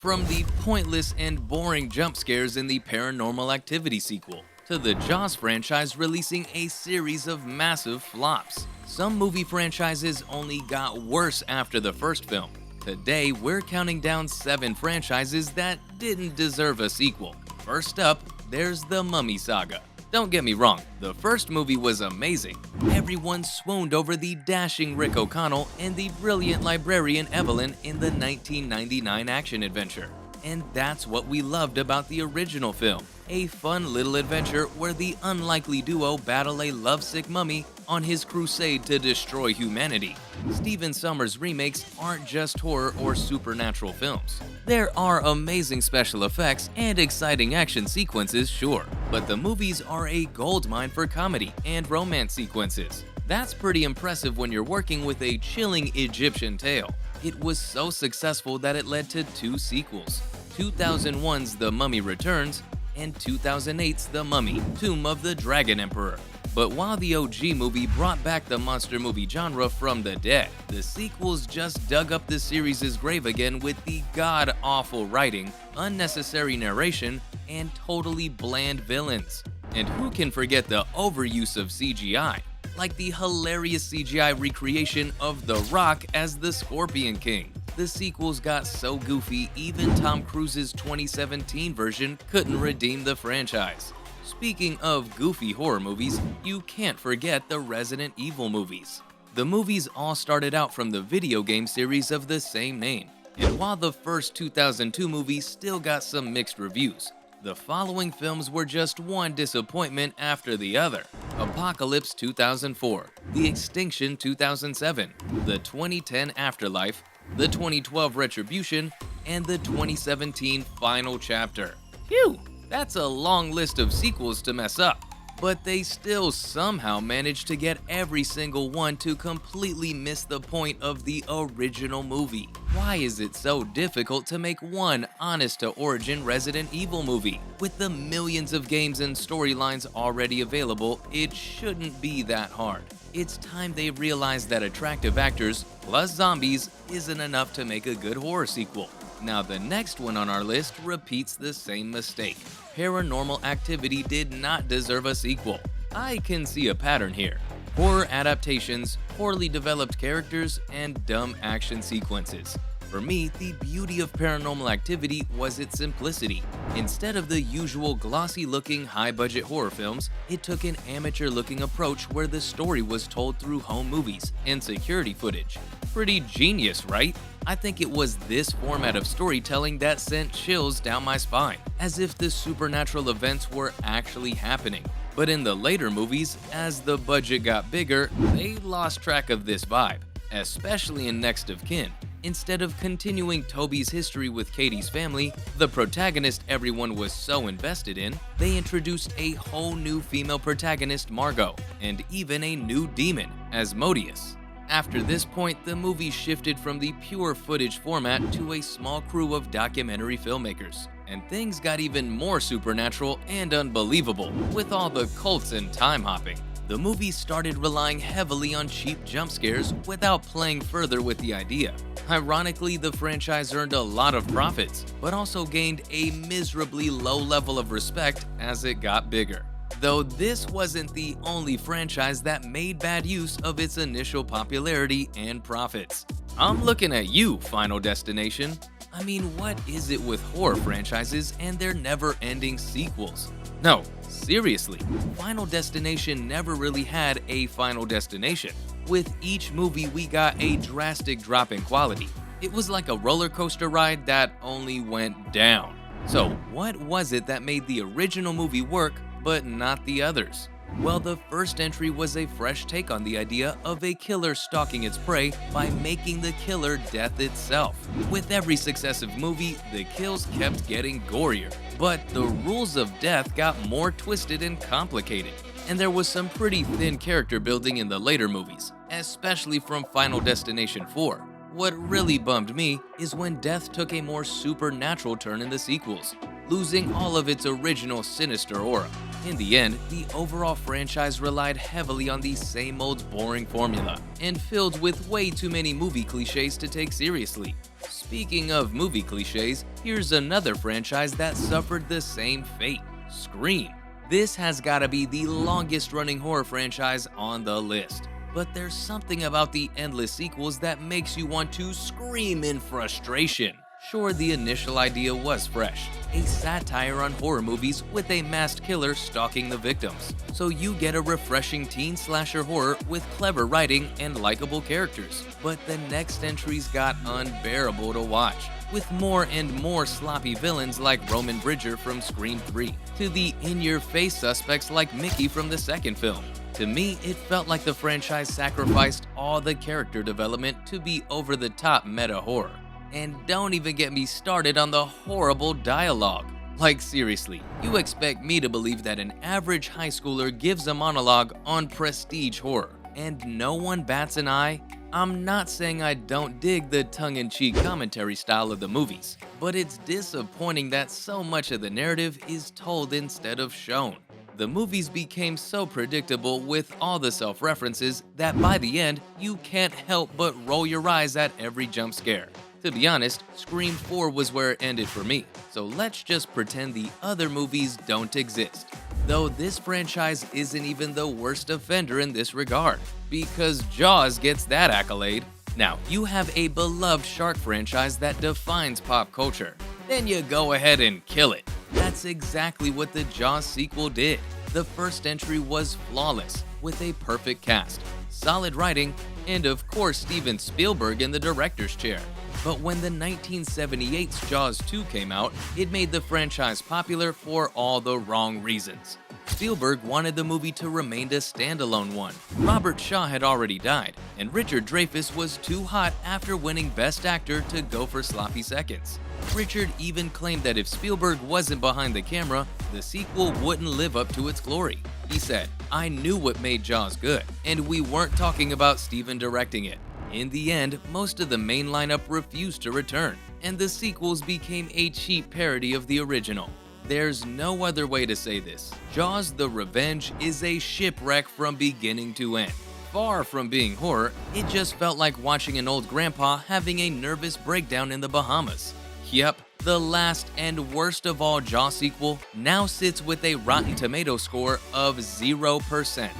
From the pointless and boring jump scares in the Paranormal Activity sequel, to the Jaws franchise releasing a series of massive flops. Some movie franchises only got worse after the first film. Today, we're counting down 7 franchises that didn't deserve a sequel. First up, there's the Mummy Saga. Don't get me wrong, the first movie was amazing. Everyone swooned over the dashing Rick O'Connell and the brilliant librarian Evelyn in the 1999 action-adventure. And that's what we loved about the original film. A fun little adventure where the unlikely duo battle a lovesick mummy on his crusade to destroy humanity. Stephen Sommers' remakes aren't just horror or supernatural films. There are amazing special effects and exciting action sequences, sure, but the movies are a goldmine for comedy and romance sequences. That's pretty impressive when you're working with a chilling Egyptian tale. It was so successful that it led to 2 sequels, 2001's The Mummy Returns and 2008's The Mummy: Tomb of the Dragon Emperor. But while the OG movie brought back the monster movie genre from the dead, the sequels just dug up the series' grave again with the god-awful writing, unnecessary narration, and totally bland villains. And who can forget the overuse of CGI? Like the hilarious CGI recreation of The Rock as the Scorpion King. The sequels got so goofy, even Tom Cruise's 2017 version couldn't redeem the franchise. Speaking of goofy horror movies, you can't forget the Resident Evil movies. The movies all started out from the video game series of the same name, and while the first 2002 movie still got some mixed reviews, the following films were just one disappointment after the other. Apocalypse 2004, The Extinction 2007, the 2010 Afterlife, the 2012 Retribution, and the 2017 Final Chapter. Phew! That's a long list of sequels to mess up, but they still somehow managed to get every single one to completely miss the point of the original movie. Why is it so difficult to make one honest-to-origin Resident Evil movie? With the millions of games and storylines already available, it shouldn't be that hard. It's time they realize that attractive actors plus zombies isn't enough to make a good horror sequel. Now the next one on our list repeats the same mistake. Paranormal Activity did not deserve a sequel. I can see a pattern here. Horror adaptations, poorly developed characters, and dumb action sequences. For me, the beauty of Paranormal Activity was its simplicity. Instead of the usual glossy-looking, high-budget horror films, it took an amateur-looking approach where the story was told through home movies and security footage. Pretty genius, right? I think it was this format of storytelling that sent chills down my spine, as if the supernatural events were actually happening. But in the later movies, as the budget got bigger, they lost track of this vibe, especially in Next of Kin. Instead of continuing Toby's history with Katie's family, the protagonist everyone was so invested in, they introduced a whole new female protagonist, Margot, and even a new demon, Asmodeus. After this point, the movie shifted from the pure footage format to a small crew of documentary filmmakers, and things got even more supernatural and unbelievable, with all the cults and time hopping. The movie started relying heavily on cheap jump scares without playing further with the idea. Ironically, the franchise earned a lot of profits, but also gained a miserably low level of respect as it got bigger. Though this wasn't the only franchise that made bad use of its initial popularity and profits. I'm looking at you, Final Destination. I mean, what is it with horror franchises and their never-ending sequels? No, seriously, Final Destination never really had a Final Destination. With each movie, we got a drastic drop in quality. It was like a roller coaster ride that only went down. So, what was it that made the original movie work, but not the others? Well, the first entry was a fresh take on the idea of a killer stalking its prey by making the killer death itself. With every successive movie, the kills kept getting gorier, but the rules of death got more twisted and complicated. And there was some pretty thin character building in the later movies, especially from Final Destination 4. What really bummed me is when death took a more supernatural turn in the sequels, losing all of its original sinister aura. In the end, the overall franchise relied heavily on the same old boring formula, and filled with way too many movie cliches to take seriously. Speaking of movie cliches, here's another franchise that suffered the same fate: Scream. This has gotta be the longest running horror franchise on the list. But there's something about the endless sequels that makes you want to scream in frustration. Sure, the initial idea was fresh, a satire on horror movies with a masked killer stalking the victims. So you get a refreshing teen slasher horror with clever writing and likable characters. But the next entries got unbearable to watch, with more and more sloppy villains like Roman Bridger from Scream 3, to the in-your-face suspects like Mickey from the second film. To me, it felt like the franchise sacrificed all the character development to be over-the-top meta horror. And don't even get me started on the horrible dialogue. Like seriously, you expect me to believe that an average high schooler gives a monologue on prestige horror, and no one bats an eye? I'm not saying I don't dig the tongue-in-cheek commentary style of the movies, but it's disappointing that so much of the narrative is told instead of shown. The movies became so predictable with all the self-references that by the end, you can't help but roll your eyes at every jump scare. To be honest, Scream 4 was where it ended for me, so let's just pretend the other movies don't exist. Though this franchise isn't even the worst offender in this regard, because Jaws gets that accolade. Now, you have a beloved shark franchise that defines pop culture. Then you go ahead and kill it. That's exactly what the Jaws sequel did. The first entry was flawless, with a perfect cast, solid writing, and of course Steven Spielberg in the director's chair. But when the 1978's Jaws 2 came out, it made the franchise popular for all the wrong reasons. Spielberg wanted the movie to remain a standalone one. Robert Shaw had already died, and Richard Dreyfuss was too hot after winning Best Actor to go for sloppy seconds. Richard even claimed that if Spielberg wasn't behind the camera, the sequel wouldn't live up to its glory. He said, "I knew what made Jaws good, and we weren't talking about Steven directing it." In the end, most of the main lineup refused to return, and the sequels became a cheap parody of the original. There's no other way to say this. Jaws: The Revenge is a shipwreck from beginning to end. Far from being horror, it just felt like watching an old grandpa having a nervous breakdown in the Bahamas. Yep, the last and worst of all Jaws sequel now sits with a Rotten Tomatoes score of 0%.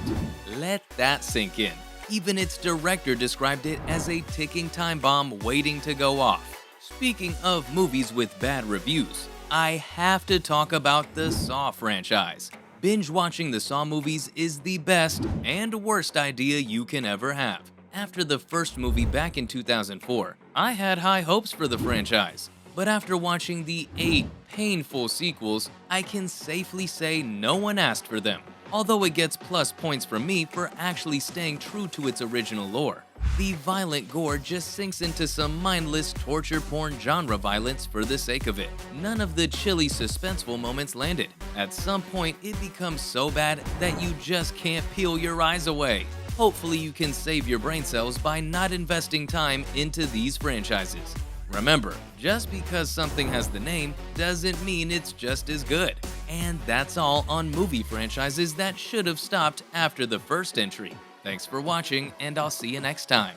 Let that sink in. Even its director described it as a ticking time bomb waiting to go off. Speaking of movies with bad reviews, I have to talk about the Saw franchise. Binge watching the Saw movies is the best and worst idea you can ever have. After the first movie back in 2004, I had high hopes for the franchise. But after watching the 8 painful sequels, I can safely say no one asked for them. Although it gets plus points from me for actually staying true to its original lore. The violent gore just sinks into some mindless torture porn genre violence for the sake of it. None of the chilly suspenseful moments landed. At some point, it becomes so bad that you just can't peel your eyes away. Hopefully you can save your brain cells by not investing time into these franchises. Remember, just because something has the name doesn't mean it's just as good. And that's all on movie franchises that should have stopped after the first entry. Thanks for watching, and I'll see you next time.